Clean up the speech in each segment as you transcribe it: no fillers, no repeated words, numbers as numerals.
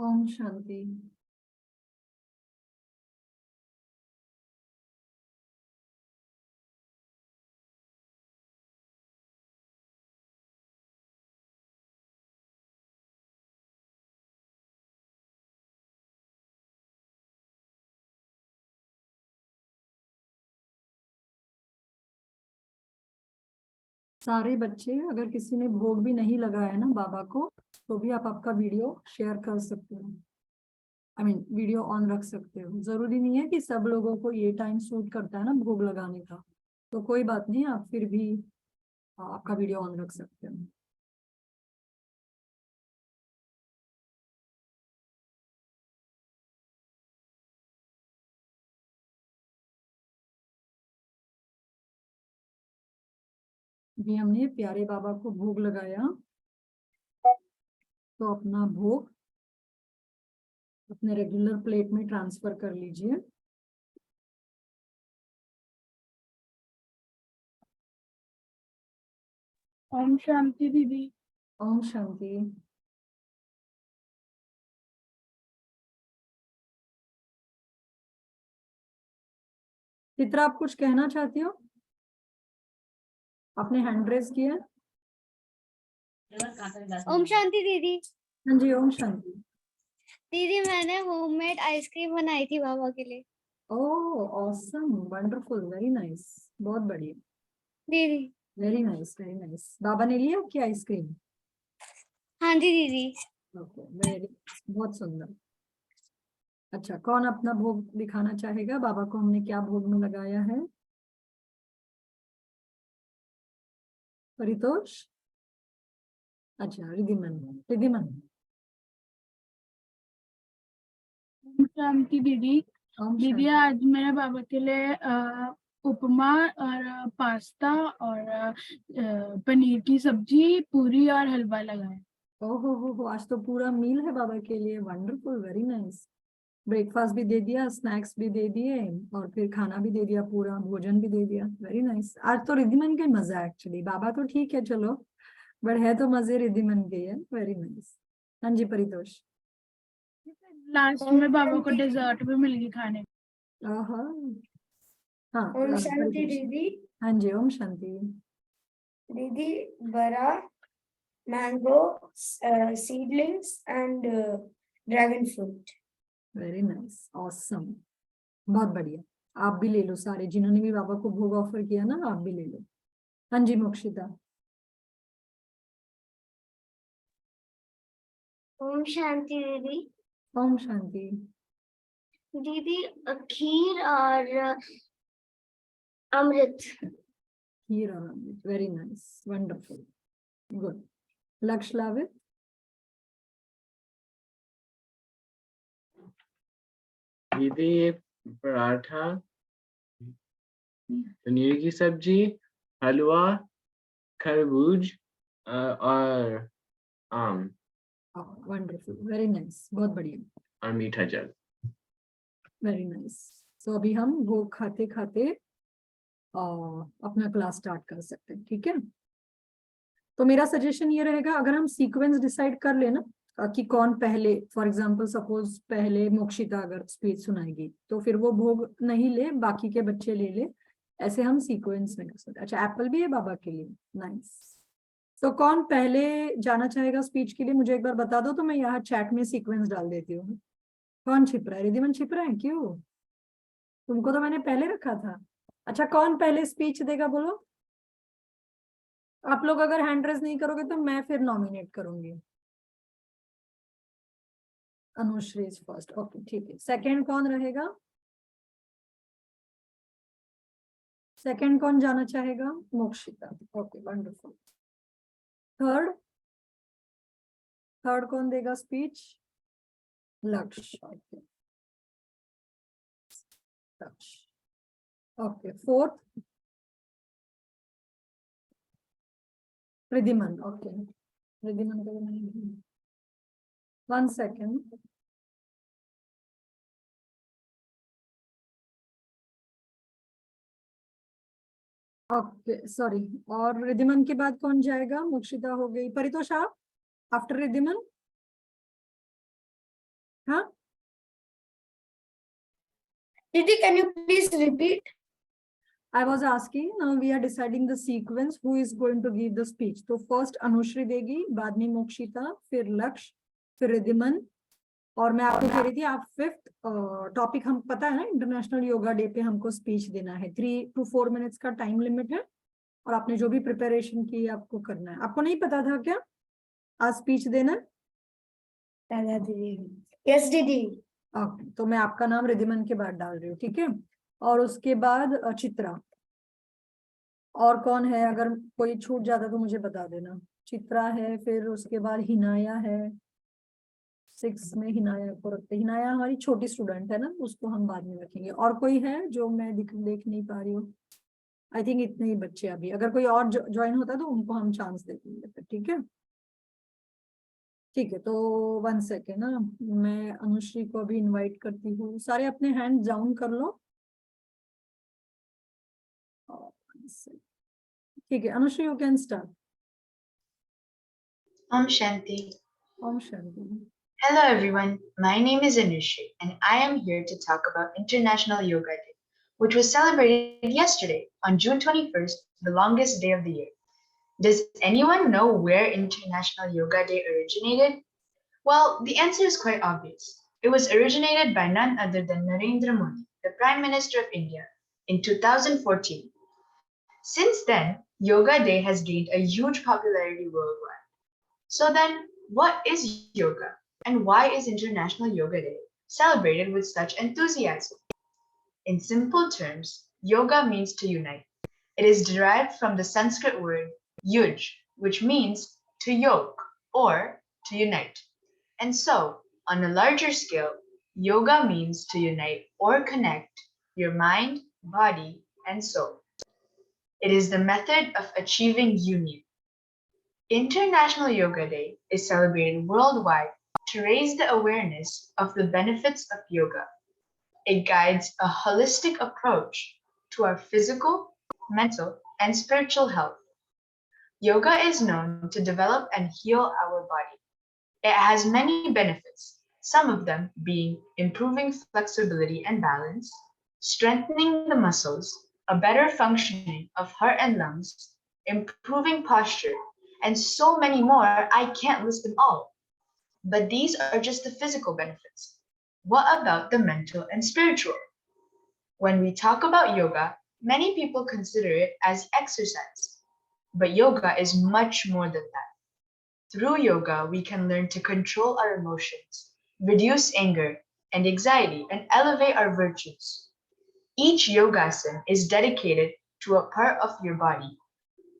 ओम शांति। सारे बच्चे, अगर किसी ने भोग भी नहीं लगाया ना बाबा को, तो भी आप आपका वीडियो शेयर कर सकते हो। वीडियो ऑन रख सकते हो। जरूरी नहीं है कि सब लोगों को ये टाइम सूट करता है ना भोग लगाने का। तो कोई बात नहीं, आप फिर भी आपका वीडियो ऑन रख सकते हो। भी हमने प्यारे बाबा को भोग लगाया, तो अपना भोग अपने रेगुलर प्लेट में ट्रांसफर कर लीजिए। ओम शांति दीदी। ओम शांति। चित्रा, आप कुछ कहना चाहती हो? आपने हैंड रेज किया। ओम शांति दीदी। हाँ जी, ओम शांति। दीदी मैंने होममेड आइसक्रीम बनाई थी बाबा के लिए। Oh awesome, wonderful, very nice. बहुत बढ़िया। दीदी। Very nice, very nice. बाबा ने लिया आपकी आइसक्रीम? हाँ जी दीदी। ओके, वेरी, बहुत सुंदर। अच्छा, कौन अपना भोग दिखाना चाहेगा? बाबा को हमने क्या भोग में लगाया है? परितोष। अच्छा, रिद्धिमन। रिद्धिमन। ओम शांति दीदी। ओम दीदी शांति। आज मेरे बाबा के लिए उपमा और पास्ता और पनीर की सब्जी, पूरी और हलवा लगाया। ओहो हो, आज तो पूरा मील है बाबा के लिए। Wonderful, very nice. ब्रेकफास्ट भी दे दिया, स्नैक्स भी दे दिए, और फिर खाना भी दे दिया, पूरा भोजन भी दे दिया। Very nice. आज तो रिद्धिमन का मजा है एक्चुअली। बाबा तो ठीक है, चलो, बट है तो मजे रिद्धिमन के है। Very nice. हाँ जी, परितोष। लास्ट में बाबा को डेजर्ट भी मिल गई खाने। आहा। हाँ, ओम शांति परितोष। दीदी। हाँ जी, ओम शांति। दीदी बरा, mango, seedlings and dragon fruit. Very nice, awesome, बहुत बढ़िया। आप भी ले लो, सारे जिन्होंने भी बाबा को भोग ऑफर किया ना, आप भी ले लो। हाँ जी, मोक्षिता। ओम शांति दीदी। ओम शांति। दीदी खीर और अमृत। खीर और अमृत, वेरी नाइस, वंडरफुल, गुड। लक्ष्य लावित। दीदी ये पराठा, पनीर की सब्जी, हलवा, खरबूज और आम वंडरफुल, वेरी नाइस, बहुत बढ़िया। और मीठा जल। Very nice. तो अभी हम वो खाते खाते अपना क्लास स्टार्ट कर सकते हैं, ठीक है? तो मेरा सजेशन ये रहेगा, अगर हम सीक्वेंस डिसाइड कर लेना कि कौन पहले, फॉर एग्जांपल सपोज पहले मोक्षिता अगर स्पीच सुनाएगी, तो फिर वो भोग नहीं ले, बाकी के बच्चे ले ले। ऐसे हम सीक्वेंस में कर सकते। अच्छा, एप्पल भी है बाबा के लिए, नाइस। तो कौन पहले जाना चाहेगा स्पीच के लिए? मुझे एक बार बता दो, तो मैं यहाँ चैट में सीक्वेंस डाल देती हूँ। कौन छिप रहा है? रिद्धिमन छिप रहा है क्यों? तुमको तो मैंने पहले रखा था। अच्छा, कौन पहले स्पीच देगा बोलो? आप लोग अगर हैंड रेज नहीं करोगे तो मैं फिर नॉमिनेट करूंगी। अनुश्री इज फर्स्ट, ओके ठीक है। सेकंड कौन रहेगा? सेकंड कौन जाना चाहेगा? Mokshita, okay wonderful. Third, third कौन देगा स्पीच? लक्ष्य, ओके। लक्ष्य, okay. Fourth, Wriddhiman, okay. Wriddhiman को मैंने 1 सेकेंड। Okay, sorry. और रिद्धिमन के बाद कौन जाएगा? मोक्षिता हो गई। परितोष आप आफ्टर रिद्धिमन। हाँ, Didi, can you please repeat? I was asking, now we are deciding the sequence, who is going to give the speech. तो first अनुश्री देगी, बाद में मोक्षिता, फिर लक्ष्य, फिर रिद्धिमन, और मैं आपको कह रही थी आप 5th टॉपिक, हम पता है ना इंटरनेशनल योगा डे पे हमको स्पीच देना है, 3 to 4 minutes का टाइम लिमिट है, और आपने जो भी प्रिपरेशन की आपको करना है। आपको नहीं पता था क्या आज स्पीच देना? दादा दीदी। Yes, Didi. ओके, तो मैं आपका नाम रिद्धिमन के बाद डाल रही हूँ, ठीक है? और उसके बाद चित्रा, और कौन है? अगर कोई छूट जाता तो मुझे बता देना। चित्रा है, फिर उसके बाद हिनाया है, 6 में हिनाया को रखते। हिनाया हमारी छोटी स्टूडेंट है ना, उसको हम बाद में रखेंगे। और कोई है जो मैं देख नहीं पा रही हूँ? आई थिंक इतने ही बच्चे अभी, अगर कोई और ज्वाइन होता तो उनको हम चांस दे देंगे फिर, ठीक है? ठीक है, तो 1 सेकेंड ना, मैं अनुश्री को अभी इनवाइट करती हूँ। सारे अपने हैंड डाउन कर लो। ठीक है, Anushri you can start. Om Shanti. ओम शांति। Hello everyone, my name is Anushri and I am here to talk about International Yoga Day, which was celebrated yesterday on June 21st, the longest day of the year. Does anyone know where International Yoga Day originated? Well, the answer is quite obvious. It was originated by none other than Narendra Modi, the Prime Minister of India, in 2014. Since then, Yoga Day has gained a huge popularity worldwide. So then, what is yoga and why is International Yoga Day celebrated with such enthusiasm? In simple terms, yoga means to unite. It is derived from the Sanskrit word yuj, which means to yoke or to unite. And so, on a larger scale, yoga means to unite or connect your mind, body, and soul. It is the method of achieving union. International Yoga Day is celebrated worldwide to raise the awareness of the benefits of yoga. It guides a holistic approach to our physical, mental, and spiritual health. Yoga is known to develop and heal our body. It has many benefits, some of them being improving flexibility and balance, strengthening the muscles, a better functioning of heart and lungs, improving posture, and so many more. I can't list them all. But these are just the physical benefits. What about the mental and spiritual? When we talk about yoga, many people consider it as exercise. But yoga is much more than that. Through yoga, we can learn to control our emotions, reduce anger and anxiety, and elevate our virtues. Each yogasana is dedicated to a part of your body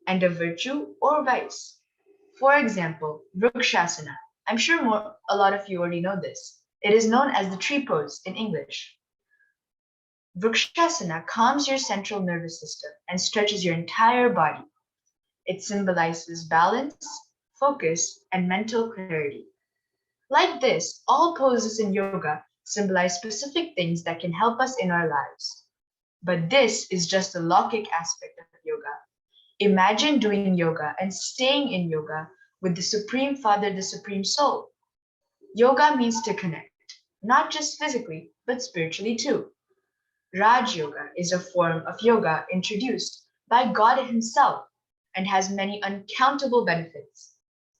and a virtue or vice. For example, Vrikshasana. I'm sure a lot of you already know this. It is known as the tree pose in English. Vrikshasana calms your central nervous system and stretches your entire body. It symbolizes balance, focus, and mental clarity. Like this, all poses in yoga symbolize specific things that can help us in our lives. But this is just the Laukic aspect of yoga. Imagine doing yoga and staying in yoga with the Supreme Father, the Supreme Soul. Yoga means to connect, not just physically, but spiritually too. Raj Yoga is a form of yoga introduced by God Himself and has many uncountable benefits.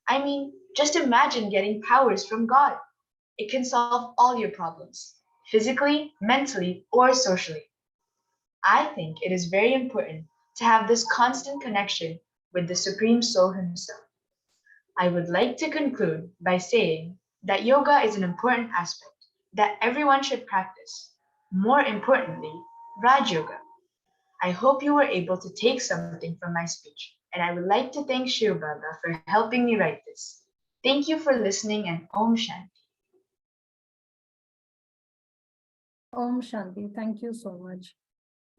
I mean, just imagine getting powers from God. It can solve all your problems, physically, mentally, or socially. I think it is very important to have this constant connection with the Supreme Soul Himself. I would like to conclude by saying that yoga is an important aspect that everyone should practice. More importantly, Raj Yoga. I hope you were able to take something from my speech, and I would like to thank Shiv Baba for helping me write this. Thank you for listening and Om Shanti. ओम शांति। Thank you so much,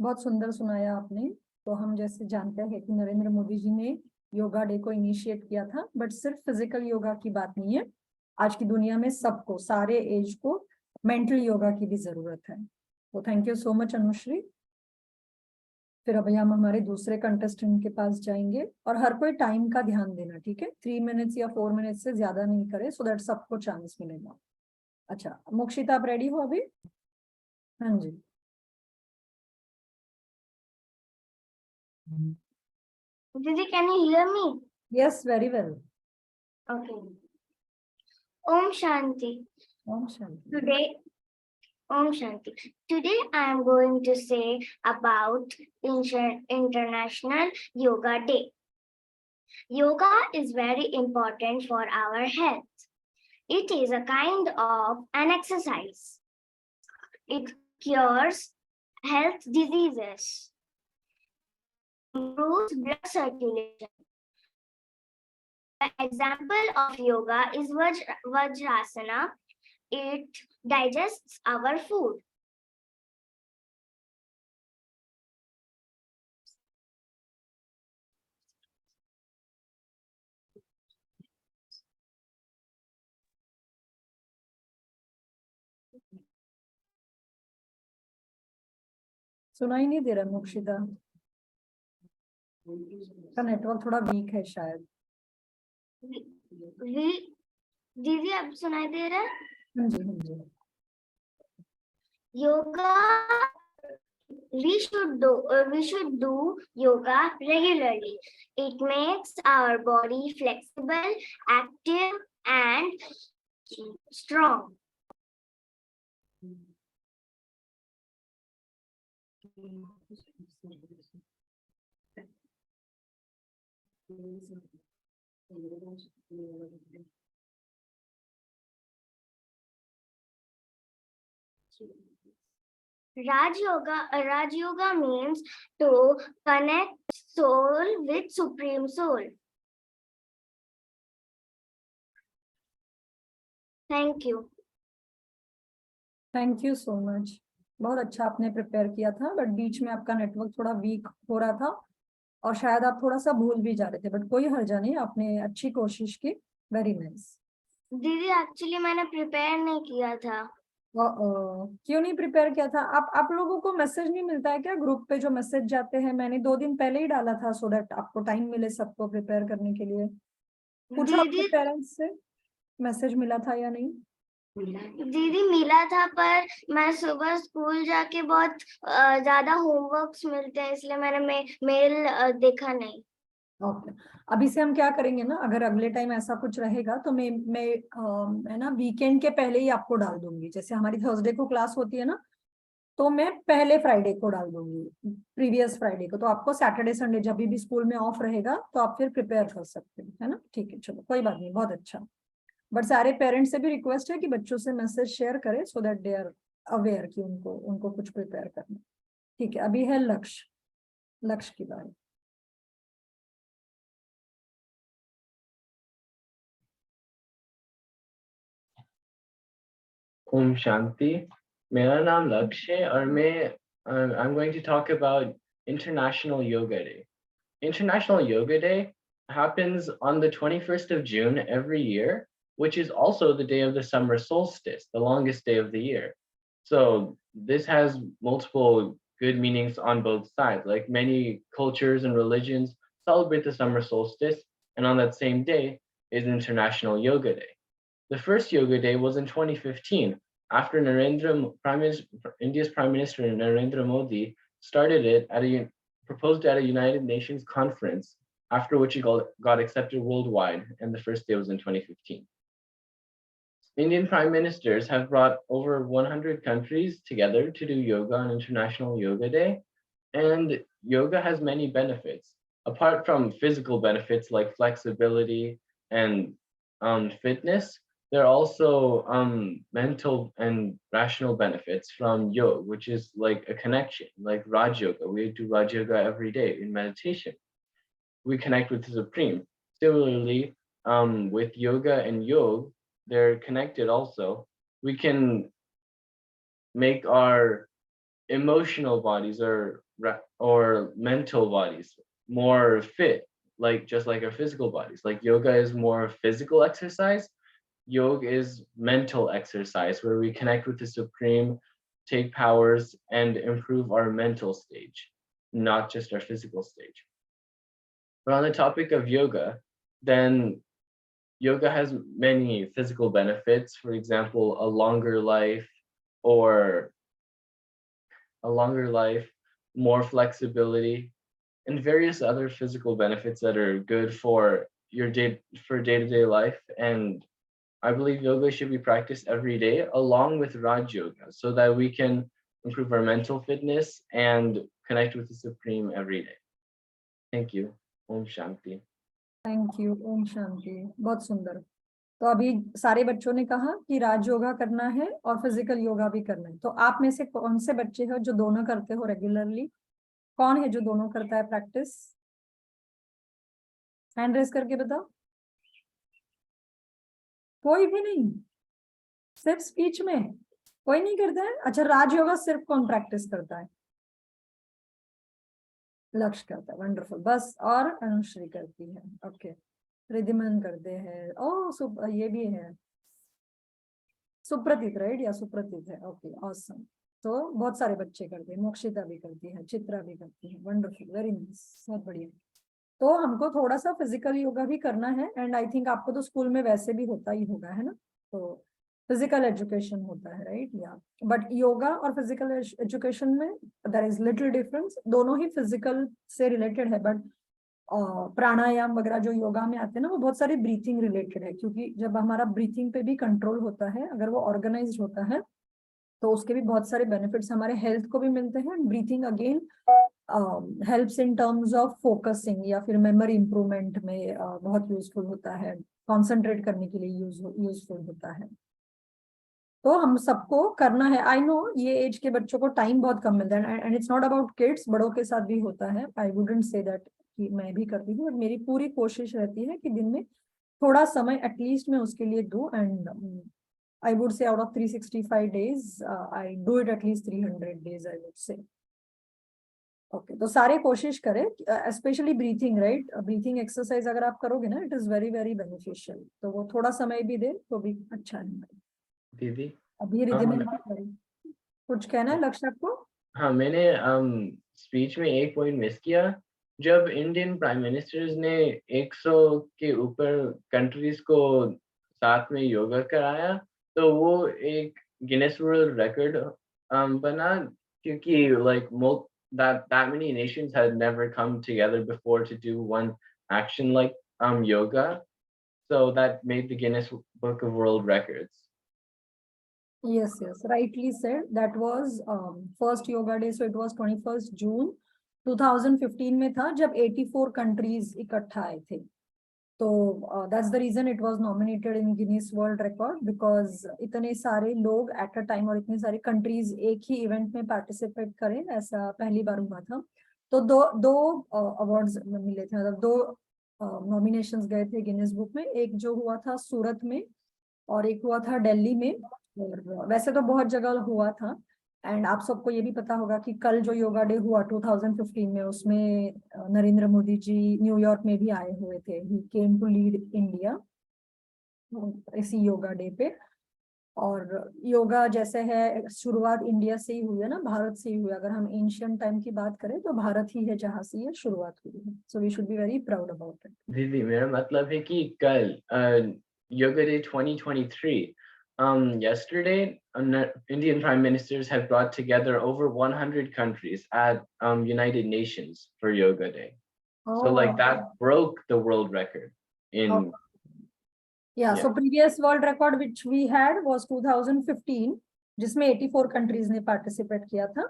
बहुत सुंदर सुनाया आपने। तो हम जैसे जानते हैं कि नरेंद्र मोदी जी ने योगा डे को इनिशिएट किया था, बट सिर्फ फिजिकल योगा की बात नहीं है। आज की दुनिया में सबको, सारे एज को मेंटल योगा की भी जरूरत है। तो thank you so much Anushri. फिर अभी हम हमारे दूसरे कंटेस्टेंट के पास जाएंगे, और हर कोई टाइम का ध्यान देना, ठीक है? 3 minutes या 4 minutes से ज्यादा नहीं करे, सो दैट सबको चांस मिलेगा। अच्छा, मोक्षिता आप रेडी हो अभी? हाँ जी। Didi, can you hear me? Yes, very well. Okay. Om Shanti. ओम शांति। Today, Om Shanti. Today I am going to say about International Yoga Day. Yoga is very important for our health. It is a kind of an exercise. It cures health diseases, improves blood circulation. The example of yoga is Vajrasana. It digests our food. सुनाई नहीं दे रहा मोक्षिता का network थोड़ा week है शायद। दीदी अब सुनाई दे रहा है? हाँ जी, हाँ जी। Yoga, we should do yoga regularly. It makes our body flexible, active, and strong. Raj Yoga means to connect soul with Supreme Soul. Thank you. Thank you so much. बहुत अच्छा आपने प्रिपेयर किया था, बट बीच में आपका network थोड़ा week हो रहा था और शायद आप थोड़ा सा भूल भी जा रहे थे, बट कोई हर्जा नहीं, आपने अच्छी कोशिश की। Very nice. दीदी एक्चुअली मैंने प्रिपेयर नहीं किया था। क्यों नहीं प्रिपेयर किया था? आप लोगों को मैसेज नहीं मिलता है क्या ग्रुप पे जो मैसेज जाते हैं? मैंने 2 दिन पहले ही डाला था सो दैट आपको टाइम मिले सबको प्रिपेयर करने के लिए। पूछो अपने दीदी पेरेंट्स से मैसेज मिला था या नहीं। दीदी मिला था, पर मैं सुबह स्कूल जाके बहुत ज्यादा होमवर्क्स मिलते हैं, इसलिए मैंने मेल देखा नहीं। ओके, अभी से हम क्या करेंगे ना, अगर अगले टाइम ऐसा कुछ रहेगा तो मैं ना वीकेंड के पहले ही आपको डाल दूंगी। जैसे हमारी थर्सडे को क्लास होती है ना, तो मैं पहले फ्राइडे को डाल दूंगी, प्रीवियस फ्राइडे को। तो आपको सैटरडे संडे जब भी स्कूल में ऑफ रहेगा तो आप फिर प्रिपेयर कर सकते हैं, है ना? ठीक है, चलो कोई बात नहीं, बहुत अच्छा। बट सारे पेरेंट्स से भी रिक्वेस्ट है कि बच्चों से मैसेज शेयर करें so that they are aware कि उनको कुछ प्रिपेयर करना। ठीक है, अभी है लक्ष्य की बात। ओम शांति। मेरा नाम लक्ष्य है और I'm going to talk about International Yoga Day. International Yoga Day happens on the 21st of June every year, which is also the day of the summer solstice, the longest day of the year. So this has multiple good meanings on both sides. Like many cultures and religions celebrate the summer solstice, and on that same day is International Yoga Day. The first Yoga Day was in 2015, after India's Prime Minister Narendra Modi started it proposed at a United Nations conference, after which it got accepted worldwide, and the first day was in 2015. Indian prime ministers have brought over 100 countries together to do yoga on International Yoga Day, and yoga has many benefits. Apart from physical benefits like flexibility and fitness, there are also mental and rational benefits from yoga, which is like a connection, like Raj Yoga. We do Raj Yoga every day in meditation. We connect with the Supreme. Similarly, with yoga and yoga, they're connected also. We can make our emotional bodies or mental bodies more fit, just like our physical bodies. Like yoga is more physical exercise. Yoga is mental exercise where we connect with the Supreme, take powers, and improve our mental stage, not just our physical stage. But on the topic of yoga, then yoga has many physical benefits. For example, a longer life, or more flexibility, and various other physical benefits that are good for your day-to-day life. And I believe yoga should be practiced every day along with Raj Yoga so that we can improve our mental fitness and connect with the Supreme every day. Thank you. Om Shanti. Thank you, ओम शांति। बहुत सुंदर। तो अभी सारे बच्चों ने कहा कि राज योगा करना है और फिजिकल योगा भी करना है। तो आप में से कौन से बच्चे हो जो दोनों करते हो रेगुलरली? कौन है जो दोनों करता है प्रैक्टिस? हैंड रेस करके बताओ। कोई भी नहीं, सिर्फ स्पीच में कोई नहीं करता है? अच्छा, राज योगा सिर्फ कौन प्रैक्टिस करता है? लक्ष्य करता है, वंडरफुल। बस, और अनुश्री करती है, ओके। रिद्धिमान करते हैं, ओ ये भी है सुप्रतीत, राइट? या सुप्रतीत है, ओके, ऑसम। तो बहुत सारे बच्चे करते हैं, मोक्षिता भी करती है, चित्रा भी करती है, वंडरफुल, वेरी नाइस, बहुत बढ़िया। तो हमको थोड़ा सा फिजिकल योगा भी करना है, एंड आई थिंक आपको तो स्कूल में वैसे भी होता ही होगा, है ना? तो फिजिकल एजुकेशन होता है, राइट? या बट योगा और फिजिकल एजुकेशन में देयर इज लिटिल डिफरेंस। दोनों ही फिजिकल से रिलेटेड है, बट प्राणायाम वगैरह जो योगा में आते हैं ना, वो बहुत सारे ब्रीथिंग रिलेटेड है, क्योंकि जब हमारा ब्रीथिंग पे भी कंट्रोल होता है, अगर वो ऑर्गेनाइज्ड होता है, तो उसके भी बहुत सारे बेनिफिट्स हमारे हेल्थ को भी मिलते हैं। Breathing again helps in terms of focusing या फिर मेमोरी इंप्रूवमेंट में बहुत यूजफुल होता है, कॉन्सेंट्रेट करने के लिए यूजफुल होता है। तो हम सबको करना है। आई नो ये एज के बच्चों को टाइम बहुत कम मिलता है, and it's not about kids, बड़ों के साथ भी होता है। आई वुडंट से दैट कि मैं भी करती हूँ, बट मेरी पूरी कोशिश रहती है कि दिन में थोड़ा समय एटलीस्ट मैं उसके लिए दूं, and I would say out of 365 days, I do it at least 300 days, I would say. Okay, तो सारे कोशिश करें, specially breathing, right? Breathing exercise अगर आप करोगे ना, it is very very beneficial. तो वो थोड़ा समय भी दे तो भी अच्छा है। दीदी, अभी रिधि में कुछ कहना है लक्ष्य आपको? हाँ, मैंने स्पीच में एक पॉइंट मिस किया। जब इंडियन प्राइम मिनिस्टर्स ने 100 के ऊपर कंट्रीज को साथ में योगा कराया, तो वो एक गिनेस वर्ल्ड रिकॉर्ड बना, क्योंकि like that many nations had never come together before to do one action like yoga, so that made the Guinness Book of World Records. Yes, rightly said. That was first yoga day, so it was 21st June 2015 में था, जब 84 countries इकट्ठा आए थे। तो that's the reason it was nominated in Guinness World Record, because इतने सारे लोग एट अ टाइम और इतनी सारी कंट्रीज एक ही इवेंट में पार्टिसिपेट करें, ऐसा पहली बार हुआ था। तो दो अवार्ड्स मिले थे, मतलब 2 नॉमिनेशंस गए थे गिनीज बुक में। एक जो हुआ था सूरत में और एक हुआ था दिल्ली में, और वैसे तो बहुत जगह हुआ था। एंड आप सबको ये भी पता होगा कि कल जो योगा डे हुआ 2015 में, उसमें नरेंद्र मोदी जी न्यूयॉर्क में भी आए हुए थे। ही केम टू लीड इंडिया इसी योगा डे पे। और योगा जैसे है, शुरुआत इंडिया से ही हुई है ना, भारत से ही हुई। अगर हम एंशियंट टाइम की बात करें तो भारत ही है जहाँ से ये शुरुआत हुई है। So we should be very proud about it. दीदी, मेरा मतलब है कि कल yoga day 2023, yesterday, Indian prime ministers have brought together over 100 countries at United Nations for Yoga Day. So like that broke the world record in. Yeah, so previous world record which we had was 2015, जिसमें 84 countries ने participate किया था.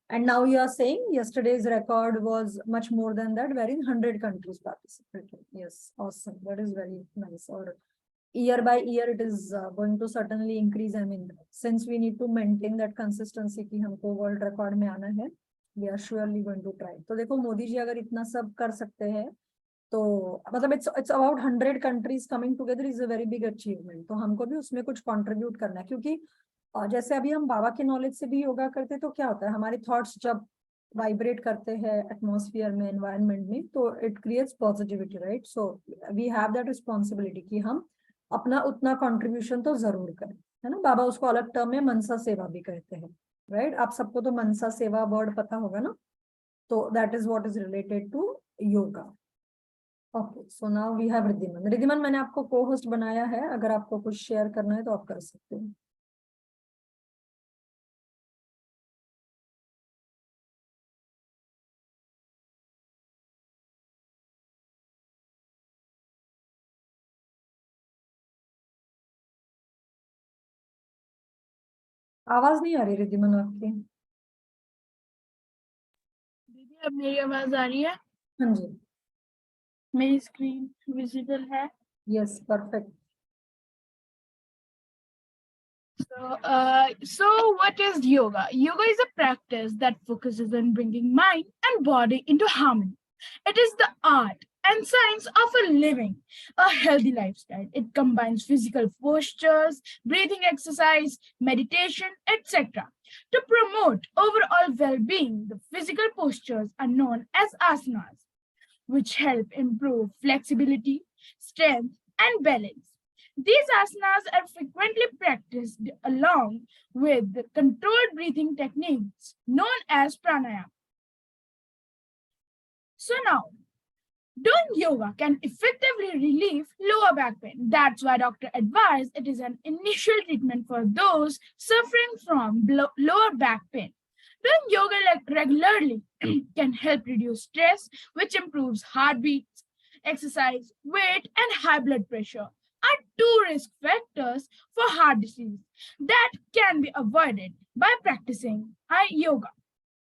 And now you are saying yesterday's record was much more than that, wherein 100 countries participated. Yes, awesome. That is very nice. Or year by year it is going to certainly increase. I mean, since we need to maintain that consistency कि हमको world record में आना है, we are surely going to try. तो देखो मोदी जी अगर इतना सब कर सकते हैं, तो मतलब it's about 100 countries coming together is a very big achievement. तो हमको भी उसमें कुछ contribute करना है, क्योंकि जैसे अभी हम बाबा के नॉलेज से भी योगा करते हैं, तो क्या होता है, हमारे थॉट्स जब वाइब्रेट करते हैं एटमॉस्फेयर में, एनवायरनमेंट में, तो it creates positivity, right? So we have that responsibility कि हम अपना उतना कंट्रीब्यूशन तो जरूर करें, है ना? बाबा उसको अलग टर्म में मनसा सेवा भी कहते हैं, राइट? आप सबको तो मनसा सेवा वर्ड पता होगा ना? तो that is what is related to yoga. Okay, so now we have Riddhiman. Riddhiman, मैंने आपको को होस्ट बनाया है, अगर आपको कुछ शेयर करना है तो आप कर सकते हो। आवाज नहीं आ रही रिद्धिमान आपकी। दीदी अब मेरी आवाज आ रही है? हाँ जी, मेरी स्क्रीन विजिबल है? Yes, perfect. So what is yoga? Yoga is a practice that focuses on bringing mind and body into harmony. It is the art and science of a living a healthy lifestyle. It combines physical postures, breathing exercise, meditation, etc. To promote overall well-being. The physical postures are known as asanas, which help improve flexibility, strength, and balance. These asanas are frequently practiced along with the controlled breathing techniques known as pranayama. So now, doing yoga can effectively relieve lower back pain. That's why doctor advised it is an initial treatment for those suffering from lower back pain. Doing yoga regularly can help reduce stress, which improves heartbeats. Exercise, weight, and high blood pressure are two risk factors for heart disease that can be avoided by practicing yoga.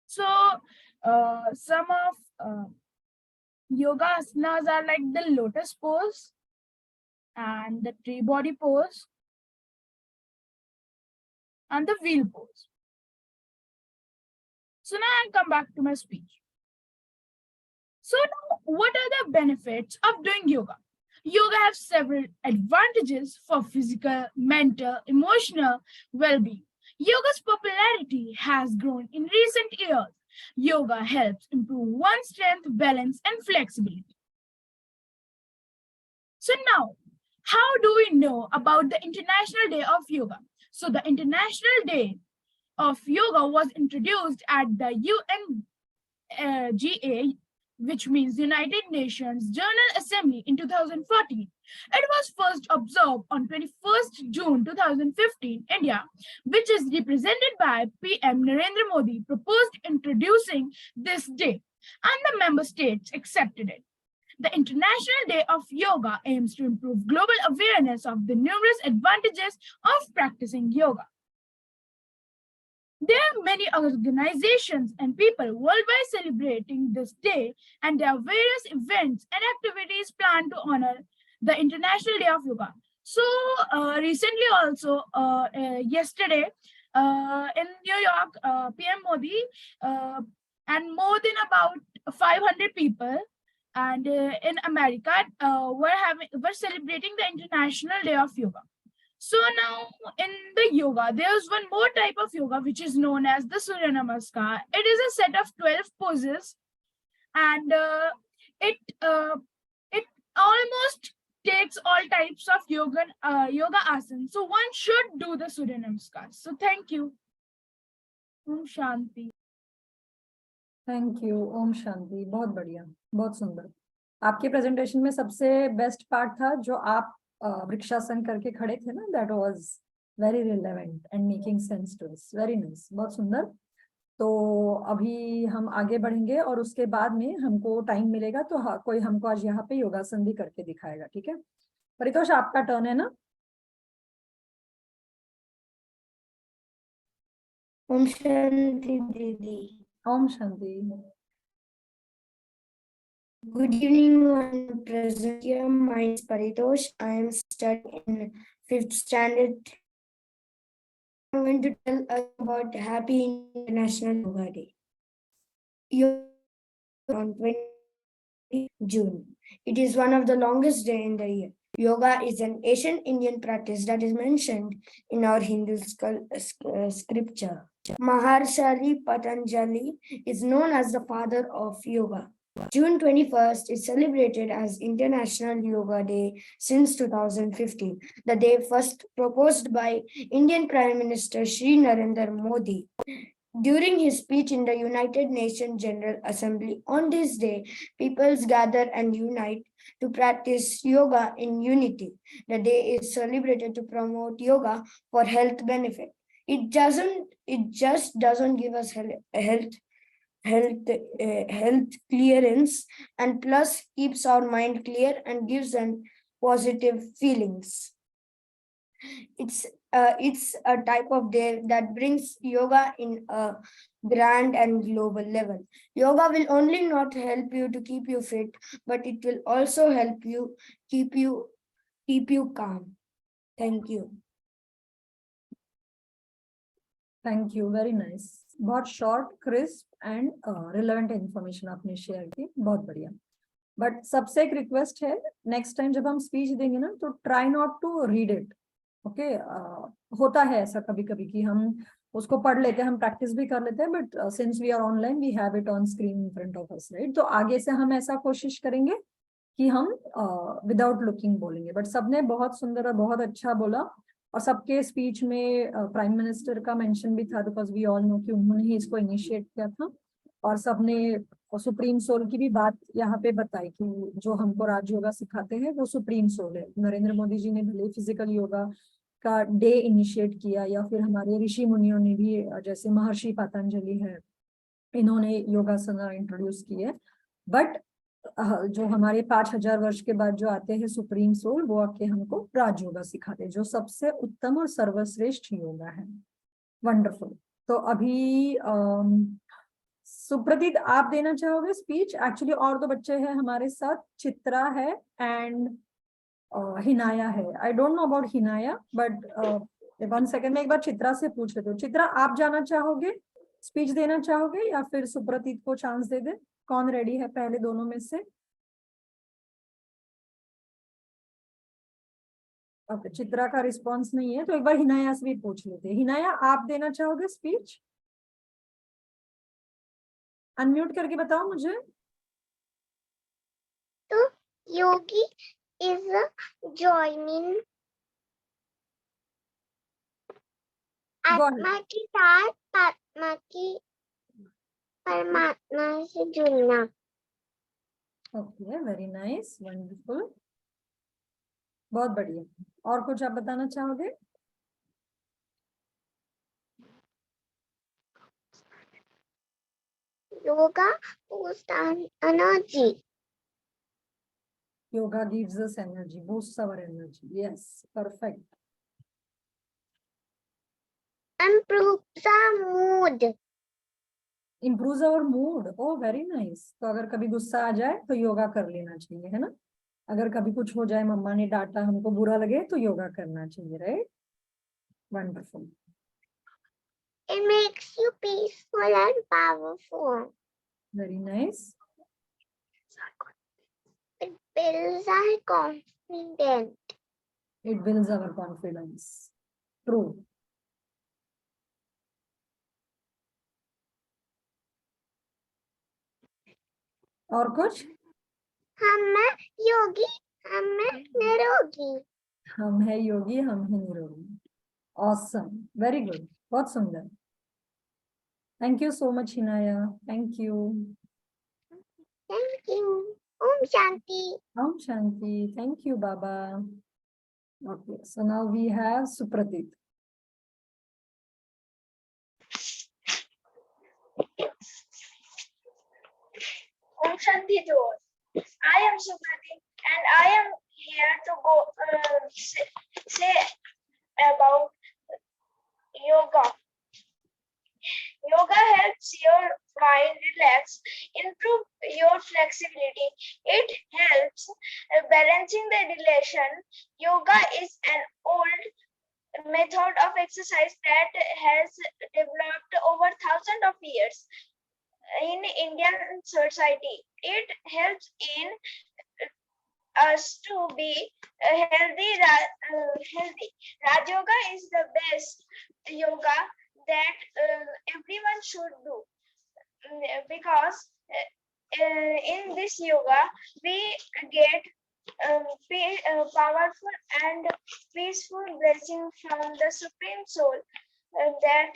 So, some of yoga asanas are like the lotus pose and the tree body pose and the wheel pose. So now I come back to my speech. So now, what are the benefits of doing yoga? Yoga has several advantages for physical, mental, emotional well-being. Yoga's popularity has grown in recent years. Yoga helps improve one's strength, balance, and flexibility. So now, how do we know about the International Day of Yoga? So the International Day of Yoga was introduced at the UNGA, which means United Nations General Assembly, in 2014. It was first observed on 21st June 2015, India, which is represented by PM Narendra Modi, proposed introducing this day, and the member states accepted it. The International Day of Yoga aims to improve global awareness of the numerous advantages of practicing yoga. There are many organizations and people worldwide celebrating this day, and there are various events and activities planned to honor the International Day of Yoga. So recently also, yesterday in New York, PM Modi and more than about 500 people and in America were celebrating the International Day of Yoga. So now in the yoga, there's one more type of yoga which is known as the Surya Namaskar. It is a set of 12 poses, and it almost takes all types of yoga asana. So one should do the Surya Namaskar. So thank you. Om Shanti. Thank you. ओम शांति। बहुत बढ़िया, बहुत सुंदर। आपके presentation में सबसे best part था जो आप वृक्षासन करके खड़े थे ना, that was very relevant and making sense to us. Very nice, बहुत सुंदर। तो अभी हम आगे बढ़ेंगे और उसके बाद में हमको टाइम मिलेगा तो कोई हमको आज यहाँ पे योगासन भी करके दिखाएगा, ठीक है? परितोष, आपका टर्न है ना? ओम शांति दीदी। Om Shanti. Good evening, one present here. My name is Paritosh. I am studying in 5th standard. I'm going to tell us about Happy International Yoga Day. On 20 June. It is one of the longest days in the year. Yoga is an ancient Indian practice that is mentioned in our Hindu scripture. Maharshi Patanjali is known as the father of yoga. June 21st is celebrated as International Yoga Day since 2015. The day first proposed by Indian Prime Minister Shri Narendra Modi. During his speech in the United Nations General Assembly on this day, peoples gather and unite to practice yoga in unity. The day is celebrated to promote yoga for health benefit. It just doesn't give us health clearance, and plus keeps our mind clear and gives them positive feelings. It's a type of day that brings yoga in a grand and global level. Yoga will only not help you to keep you fit, but it will also help you keep you calm. Thank you. Thank you, very nice. बहुत short, crisp and relevant information आपने share की, बहुत बढ़िया। But सबसे एक request है, next time जब हम स्पीच देंगे ना, तो try not to read it. Okay, होता है ऐसा कभी कभी कि हम उसको पढ़ लेते हैं, हम प्रैक्टिस भी कर लेते हैं, but since we are online we have it on screen in front of us, right? तो आगे से हम ऐसा कोशिश करेंगे कि हम विदाउट लुकिंग बोलेंगे। बट सबने बहुत सुंदर और बहुत अच्छा बोला, और सबके स्पीच में प्राइम मिनिस्टर का मेंशन भी था, बिकॉज वी ऑल नो कि उन्होंने ही इसको इनिशिएट किया था। और सबने सुप्रीम सोल की भी बात यहाँ पे बताई कि जो हमको राज योगा सिखाते हैं वो सुप्रीम सोल है। नरेंद्र मोदी जी ने भले फिजिकल योगा का डे इनिशिएट किया, या फिर हमारे ऋषि मुनियों ने भी, जैसे महर्षि पतंजलि है, इन्होंने योगासना इंट्रोड्यूस की है, बट जो हमारे 5000 वर्ष के बाद जो आते हैं सुप्रीम सोल, वो आके हमको राज योगा सिखाते हैं, जो सबसे उत्तम और सर्वश्रेष्ठ योगा है। वंडरफुल। तो अभी सुप्रतीत, आप देना चाहोगे स्पीच? एक्चुअली और दो बच्चे हैं हमारे साथ, चित्रा है एंड हिनाया है। I don't know about Hinaya, but 1 second में एक बार चित्रा से पूछ लेते हो। चित्रा, आप जाना चाहोगे, स्पीच देना चाहोगे, या फिर सुप्रतीत को चांस दे दे? कौन रेडी है पहले दोनों में से? ओके, चित्रा का रिस्पांस नहीं है, तो एक बार हिनाया से भी पूछ लेते हैं। हिनाया, आप देना चाहोगे स्पीच? अनम्यूट करके बताओ मुझे। तो yogi is joining Go ahead. आत्मा के साथ आत्मा की परमात्मा से जुड़ना। ओके, वेरी नाइस, वंडरफुल, बहुत बढ़िया। और कुछ आप बताना चाहोगे? Yoga boosts energy. Yoga gives us energy, boosts our energy. Yes, perfect. Improves our mood. Improves our mood. Oh, very nice. तो अगर कभी गुस्सा आ जाए तो योगा कर लेना चाहिए, है ना? अगर कभी कुछ हो जाए, मम्मा ने डांटा, हमको बुरा लगे, तो योगा करना चाहिए, right? Wonderful. It makes you peaceful and powerful. Very nice. It builds our confidence. It builds our confidence. True. और कुछ? हम है योगी, हम है निरोगी। हम है योगी, हम है निरोगी। Awesome. Very good. बहुत सुंदर। Thank you so much, Hinaya. Thank you. Thank you. Om Shanti. Om Shanti. Thank you, Baba. Okay, so now we have Supratit. Om Shanti to all. I am Suprati and I am here to say about yoga. Yoga helps your mind relax, improve your flexibility. It helps balancing the relation. Yoga is an old method of exercise that has developed over thousands of years in Indian society. It helps in us to be healthy. Raj Yoga is the best yoga that everyone should do, because in this yoga we get powerful and peaceful blessing from the Supreme Soul. that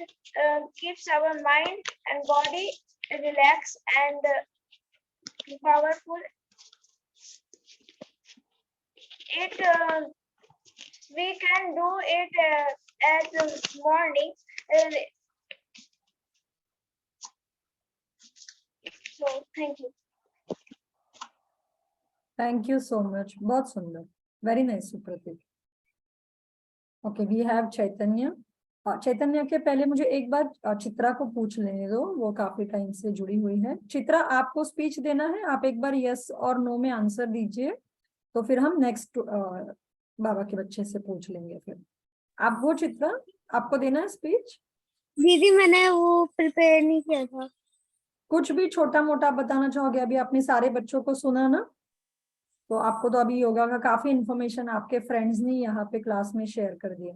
keeps our mind and body relaxed and powerful. We can do it as morning. So thank you. Thank you so much, बहुत सुंदर, very nice Supratik. Okay, we have Chaitanya. Chaitanya के पहले मुझे एक बार चित्रा को पूछ लेने दो, वो काफी टाइम से जुड़ी हुई है। चित्रा, आपको स्पीच देना है, आप एक बार यस और नो में आंसर दीजिए, तो फिर हम नेक्स्ट बाबा के बच्चे से पूछ लेंगे। फिर आप वो चित्रा, आपको देना है स्पीच? दीदी मैंने वो प्रिपेयर नहीं किया था। कुछ भी छोटा मोटा बताना चाहोगे? अभी आपने सारे बच्चों को सुना ना, तो आपको तो अभी योगा का काफी इंफॉर्मेशन आपके फ्रेंड्स ने यहाँ पे क्लास में शेयर कर दिया,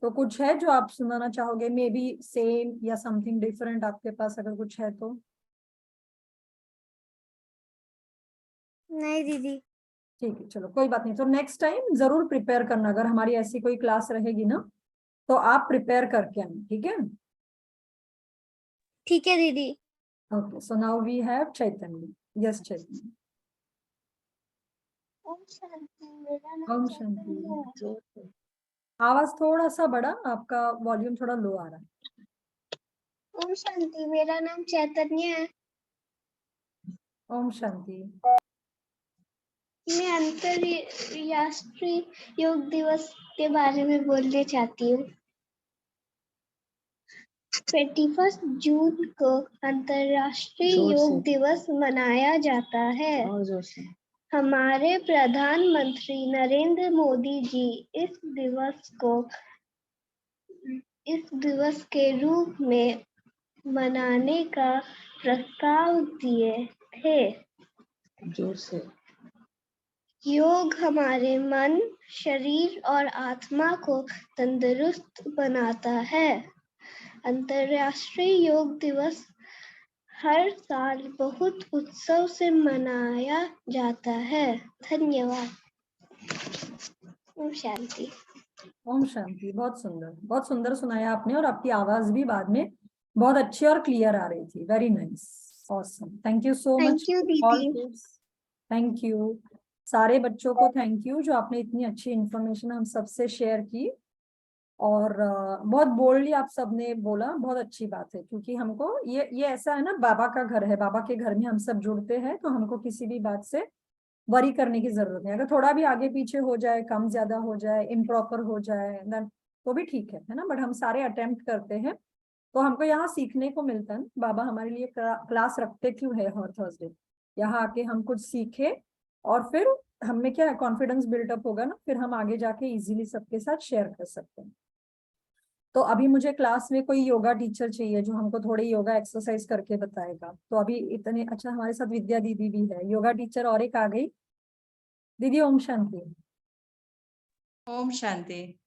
तो कुछ है जो आप सुनाना चाहोगे? मे बी सेम या समथिंग डिफरेंट, आपके पास अगर कुछ है तो। नहीं दीदी। ठीक है, चलो कोई बात नहीं। तो नेक्स्ट टाइम जरूर प्रिपेयर करना, अगर हमारी ऐसी कोई क्लास रहेगी ना तो आप प्रिपेयर करके आना, ठीक है? ठीक है दीदी। Okay, so now we have Chaitanya. Yes Chaitanya. Om Shanti, मेरा नाम ओम चैतन्य है। शांति। आवाज थोड़ा सा बड़ा, आपका वॉल्यूम थोड़ा लो आ रहा है। ओम शांति, मेरा नाम चैतन्य है। ओम शांति। मैं अंतरराष्ट्रीय योग दिवस के बारे में बोलना चाहती हूँ। 21 जून को अंतरराष्ट्रीय योग दिवस मनाया जाता है। हमारे प्रधानमंत्री नरेंद्र मोदी जी इस दिवस के रूप में मनाने का प्रस्ताव दिए थे। जोर से। योग हमारे मन, शरीर और आत्मा को तंदुरुस्त बनाता है। अंतर्राष्ट्रीय योग दिवस हर साल बहुत उत्सव से मनाया जाता है। धन्यवाद। ओम शांति। ओम शांति। बहुत सुंदर सुनाया आपने, और आपकी आवाज भी बाद में बहुत अच्छी और क्लियर आ रही थी। Very nice, awesome, thank you so much. Thank you दीदी। थैंक यू सारे बच्चों को, थैंक यू जो आपने इतनी अच्छी इंफॉर्मेशन हम सबसे शेयर की, और बहुत बोल्डली आप सबने बोला, बहुत अच्छी बात है। क्योंकि हमको ये ऐसा है ना, बाबा का घर है, बाबा के घर में हम सब जुड़ते हैं, तो हमको किसी भी बात से वरी करने की जरूरत नहीं। अगर थोड़ा भी आगे पीछे हो जाए, कम ज्यादा हो जाए, इम्प्रॉपर हो जाए, देन तो भी ठीक है ना। बट हम सारे अटेम्प्ट करते हैं, तो हमको यहाँ सीखने को मिलता है। बाबा हमारे लिए क्लास रखते क्यों है हर थर्सडे? यहाँ आके हम कुछ सीखे, और फिर हमें क्या है, कॉन्फिडेंस बिल्डअप होगा ना, फिर हम आगे जाके इजीली सबके साथ शेयर कर सकते हैं। तो अभी मुझे क्लास में कोई योगा टीचर चाहिए जो हमको थोड़ी योगा एक्सरसाइज करके बताएगा। तो अभी इतने अच्छा हमारे साथ विद्या दीदी भी है, योगा टीचर, और एक आ गई दीदी। ओम शांति। ओम शांति।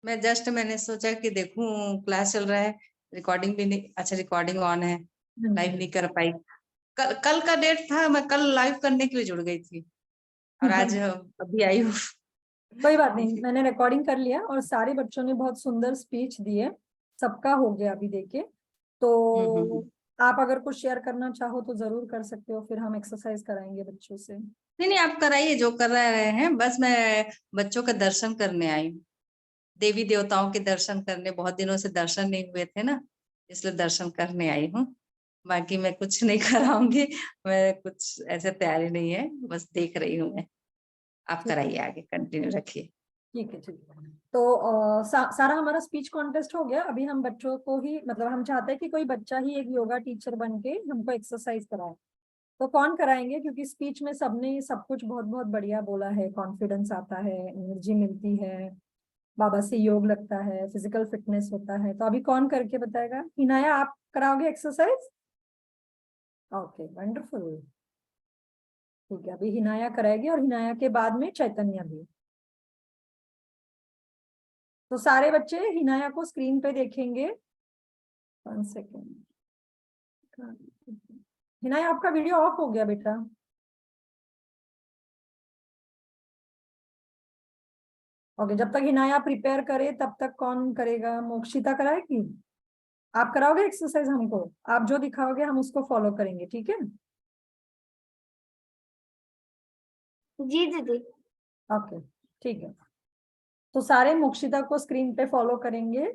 मैंने सोचा कि देखूं क्लास चल रहा है, रिकॉर्डिंग भी नहीं, अच्छा रिकॉर्डिंग ऑन है, लाइव नहीं कर पाई। कल का डेट था, मैं कल लाइव करने के लिए जुड़ गई थी, और आज अभी आई हूँ। कोई बात नहीं, मैंने रिकॉर्डिंग कर लिया, और सारे बच्चों ने बहुत सुंदर स्पीच दिए, सबका हो गया अभी देखे। तो आप अगर कुछ शेयर करना चाहो तो जरूर कर सकते हो, फिर हम एक्सरसाइज कराएंगे बच्चों से। नहीं, आप कराइए जो कर रहे हैं, बस मैं बच्चों का दर्शन करने आई हूँ, देवी देवताओं के दर्शन करने। बहुत दिनों से दर्शन नहीं हुए थे ना, इसलिए दर्शन करने आई हूँ। बाकी मैं कुछ नहीं कराऊंगी, मैं कुछ ऐसे तैयारी नहीं है, बस देख रही हूँ मैं। आप कराइए, आगे कंटिन्यू रखिए। ठीक है, ठीक है। तो सारा हमारा स्पीच कॉन्टेस्ट हो गया। अभी हम बच्चों को ही, मतलब हम चाहते हैं कि कोई बच्चा ही एक योगा टीचर बन के हमको एक्सरसाइज कराए। तो कौन कराएंगे? क्योंकि स्पीच में सबने सब कुछ बहुत बहुत बढ़िया बोला है, कॉन्फिडेंस आता है, एनर्जी मिलती है, बाबा से योग लगता है, फिजिकल फिटनेस होता है। तो अभी कौन करके बताएगा? हिनाया, आप कराओगे एक्सरसाइज? Okay, wonderful. ठीक है, अभी हिनाया कराएगी, और हिनाया के बाद में चैतन्य भी। तो सारे बच्चे हिनाया को स्क्रीन पे देखेंगे। 1 सेकेंड। हिनाया, आपका वीडियो ऑफ हो गया बेटा। ओके, जब तक हिनाया प्रिपेयर करे तब तक कौन करेगा? मोक्षिता कराएगी? आप कराओगे एक्सरसाइज हमको? आप जो दिखाओगे हम उसको फॉलो करेंगे, ठीक है? जी दीदी। ओके, ठीक है। तो सारे मोक्षिता को स्क्रीन पे फॉलो करेंगे।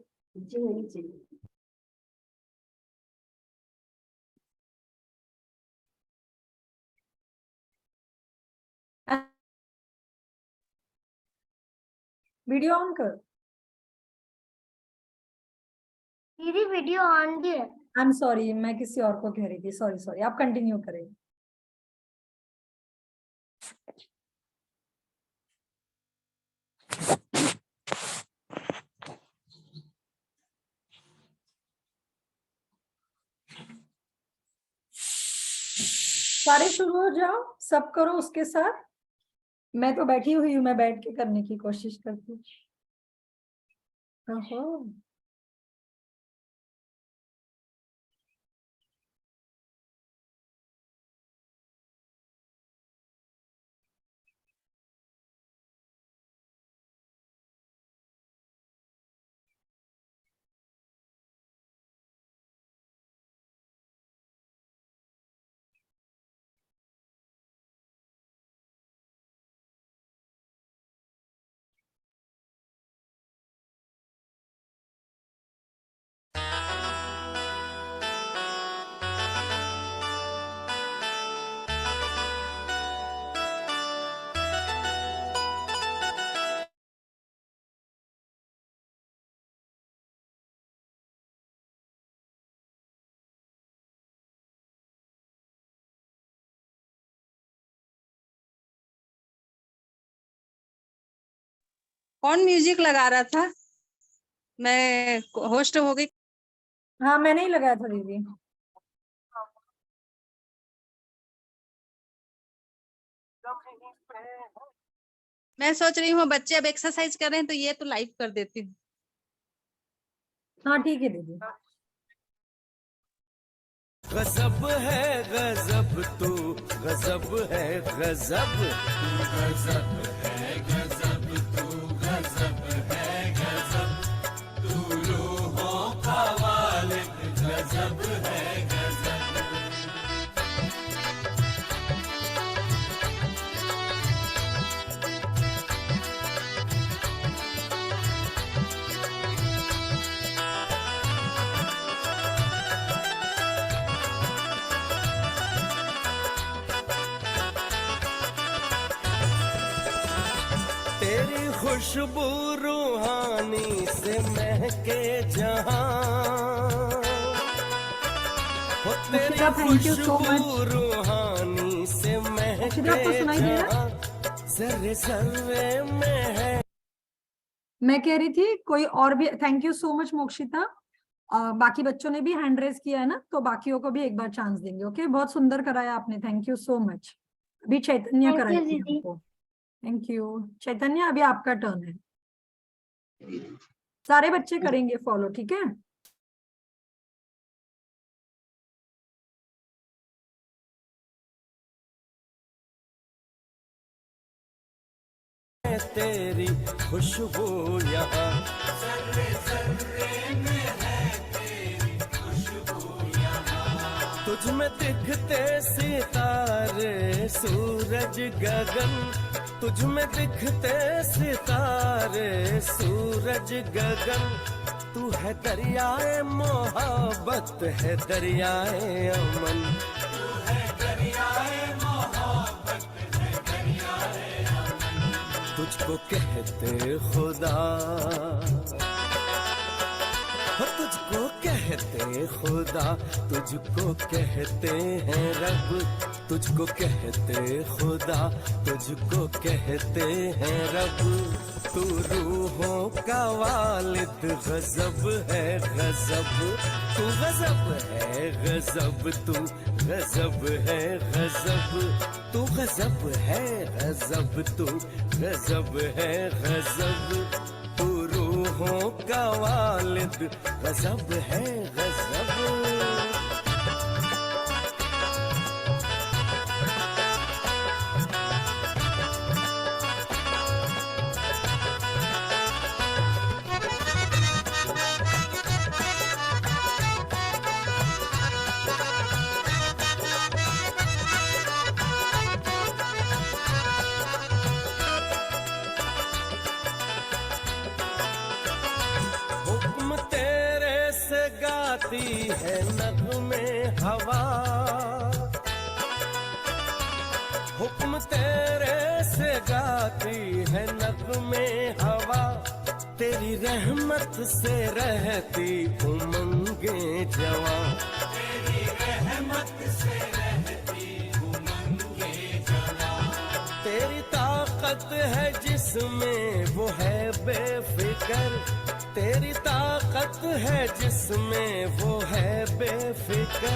वीडियो ऑन कर। दीदी वीडियो ऑन भी है। आई एम सॉरी, मैं किसी और को कह रही थी, सॉरी सॉरी, आप कंटिन्यू करें। सारे शुरू हो जाओ, सब करो उसके साथ। मैं तो बैठी हुई हूँ, मैं बैठ के करने की कोशिश करती हूँ। ओहो, कौन म्यूजिक लगा रहा था? मैं होस्ट हो गई। हाँ मैंने ही लगाया था दीदी। मैं सोच रही हूँ बच्चे अब एक्सरसाइज कर रहे हैं तो ये तो लाइव कर देती हूँ। हाँ ठीक है दीदी। गजब है गजब तू, गजब है गजब, गजब है गजब तू, गजब है गजब, तू रूहों का वालिद, गजब है गजब। तेरी खुशबू रूहानी से महके जहां, हो तेरी thank you so much. खुशबू रूहानी से महके आपको सुनाई दे रहा है? जहां, सर्रे सर्रे में है। मैं कह रही थी कोई और भी। Thank you so much Mokshita. बाकी बच्चों ने भी हैंड रेज किया है ना, तो बाकियों को भी एक बार चांस देंगे। ओके, बहुत सुंदर कराया आपने, थैंक यू सो मच। अभी चैतन्य Thank you, कराएगी दीदी। हमको। थैंक यू चैतन्य, अभी आपका टर्न है। सारे बच्चे करेंगे फॉलो, ठीक है? तेरी खुशबू यहाँ, सर्रे सर्रे में है तेरी खुशबू यहाँ, तुझ में दिखते सितारे सूरज गगन, तुझ में दिखते सितारे सूरज गगन, तू है दरियाए मोहब्बत है दरियाए अमन, तू है दरियाए मोहब्बत है दरियाए अमन, तुझको कहते खुदा, तुझको कहते खुदा, तुझको कहते हैं रब, तुझको कहते खुदा, तुझको कहते हैं रब, तू रूहों का वालिद, गजब है गजब, तू गजब है गजब, तू गजब है गजब, तू गजब है गजब, तू गजब है गजब, तू रूहों का वालिद, गजब है गजब। गाती है नगमे हवा, हुक्म तेरे से गाती है नगमे हवा, तेरी रहमत से रहती उमंगे जवा, तेरी रहमत से रहती उमंगे जवा, तेरी ताकत है जिसमें वो है बेफिक्र, तेरी ताकत है जिसमें वो है बेफिक्र।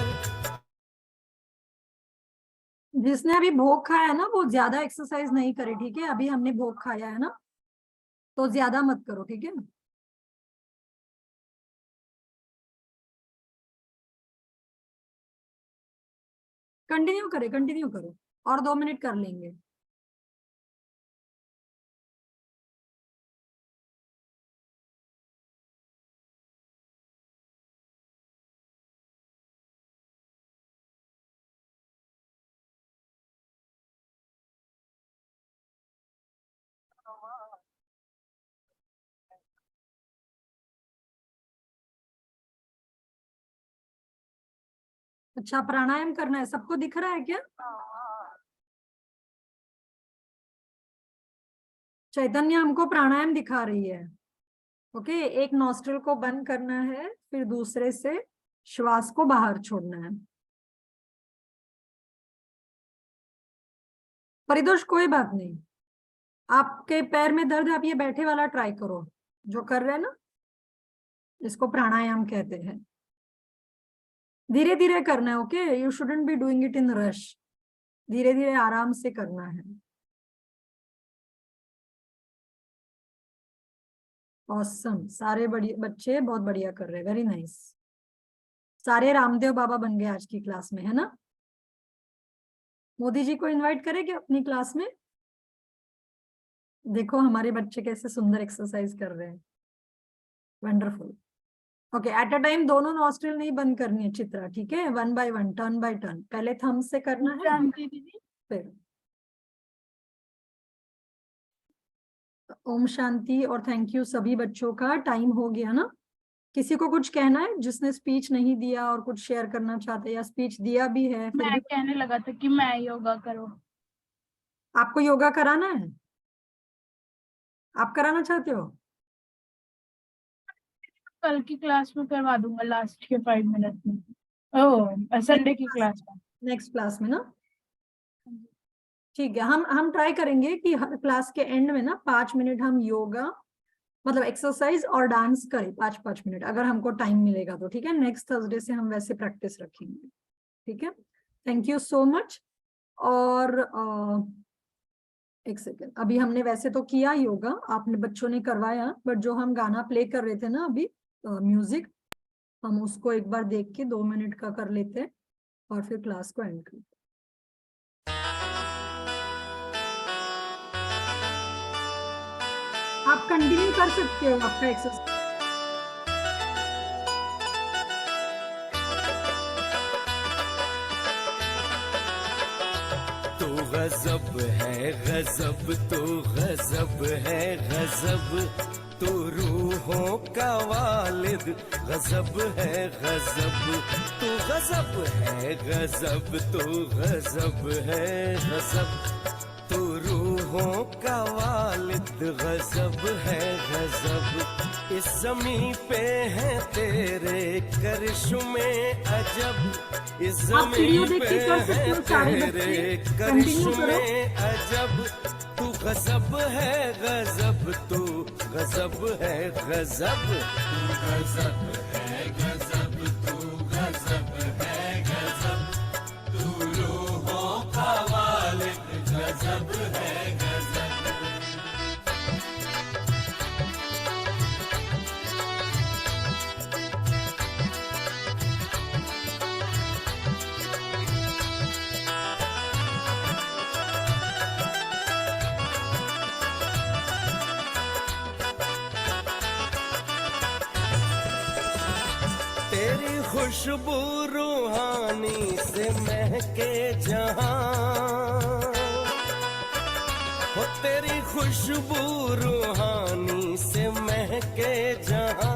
जिसने अभी भोग खाया है ना वो ज्यादा एक्सरसाइज नहीं करे, ठीक है? अभी हमने भोग खाया है ना, तो ज्यादा मत करो, ठीक है? कंटिन्यू करो और 2 मिनट कर लेंगे। अच्छा, प्राणायाम करना है, सबको दिख रहा है क्या? चैतन्य हमको प्राणायाम दिखा रही है। ओके, एक नॉस्ट्रल को बंद करना है, फिर दूसरे से श्वास को बाहर छोड़ना है। परिदोष कोई बात नहीं, आपके पैर में दर्द है, आप ये बैठे वाला ट्राई करो जो कर रहे हैं ना, इसको प्राणायाम कहते हैं। धीरे धीरे करना है, okay? You shouldn't be doing it in rush, धीरे धीरे आराम से करना है। ऑसम, सारे बच्चे बहुत बढ़िया कर रहे हैं, वेरी नाइस। सारे रामदेव बाबा बन गए आज की क्लास में, है ना? मोदी जी को इनवाइट करें क्या अपनी क्लास में? देखो हमारे बच्चे कैसे सुंदर एक्सरसाइज कर रहे हैं, wonderful. Okay, at a time दोनों नॉस्ट्रिल नहीं बंद करनी है चित्रा, ठीक है? 1 by 1, टर्न बाय टर्न, पहले थंब से करना है, जानती दीदी। फिर ओम शांति और थैंक यू सभी बच्चों का। टाइम हो गया ना? किसी को कुछ कहना है जिसने स्पीच नहीं दिया और कुछ शेयर करना चाहते, या स्पीच दिया भी है फिर मैं भी? कहने लगा था कि मैं योगा करो। आपको योगा कराना है? आप कराना चाहते हो? कल की क्लास में करवा दूंगा, लास्ट के 5 मिनट में। ओह, संडे की क्लास में, नेक्स्ट क्लास में ना? ठीक है, हम ट्राई करेंगे कि हर क्लास के एंड में ना 5 मिनट हम योगा मतलब एक्सरसाइज और डांस करें, 5-5 मिनट, अगर हमको टाइम मिलेगा तो, ठीक है? नेक्स्ट थर्सडे से हम वैसे प्रैक्टिस रखेंगे, ठीक है? Thank you so much. और एक सेकेंड, अभी हमने वैसे तो किया योगा, आपने बच्चों ने करवाया, बट जो हम गाना प्ले कर रहे थे ना अभी, म्यूजिक, हम उसको एक बार देख के 2 मिनट का कर लेते हैं और फिर क्लास को एंड करते हैं। आप कंटिन्यू कर सकते हो आपका एक्सरसाइज। तू गजब है गजब, तू गजब है गजब, तू रूहों का वालिद गजब है गजब, तू गजब है गजब, तू गजब है गजब, तू रूहों का वालिद गजब है गजब, इस जमीन पे है तेरे करिश्मे अजब, इस जमीन पे है तेरे करिश्मे अजब, तू गजब है गजब, तू गजब है गजब, तू गजब है गजब, तू गजब है गजब, तू रूहों का वालिद गजब है गजब। तेरी खुशबू रूहानी से महके जहां, हो तेरी खुशबू रूहानी से महके जहां,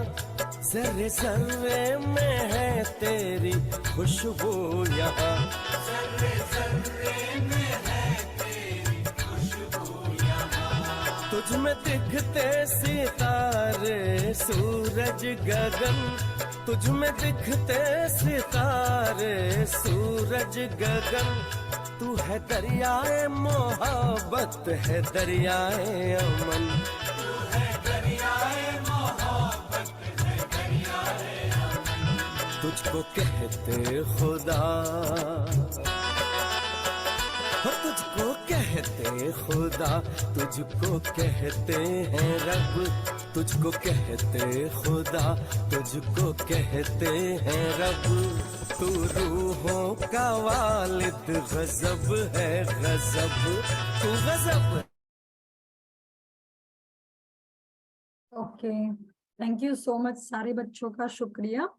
जर्रे जर्रे में है तेरी खुशबू यहाँ, तुझ में दिखते सितारे सूरज गगन, तुझ में दिखते सितारे सूरज गगन, तू है दरियाए मोहब्बत है दरियाए अमन, तुझको कहते खुदा, हो तुझको कहते खुदा, तुझको कहते हैं रब, तुझको कहते खुदा, तुझको कहते हैं रब, तू रूहों का वालिद गजब है गजब, तू गजब। Okay, thank you so much सारे बच्चों का शुक्रिया।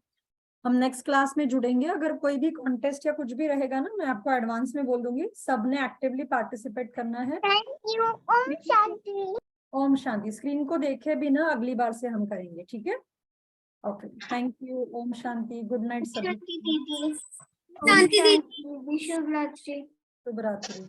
हम नेक्स्ट क्लास में जुड़ेंगे। अगर कोई भी कॉन्टेस्ट या कुछ भी रहेगा ना, मैं आपको एडवांस में बोल दूंगी। सबने एक्टिवली पार्टिसिपेट करना है। Thank you. ओम शांति। ओम शांति। स्क्रीन को देखे बिना अगली बार से हम करेंगे, ठीक है? Okay, thank you. ओम शांति। गुड नाइट सभी। शांति दीदी। शांति दीदी। शुभ रात्रि। शुभ रात्रि।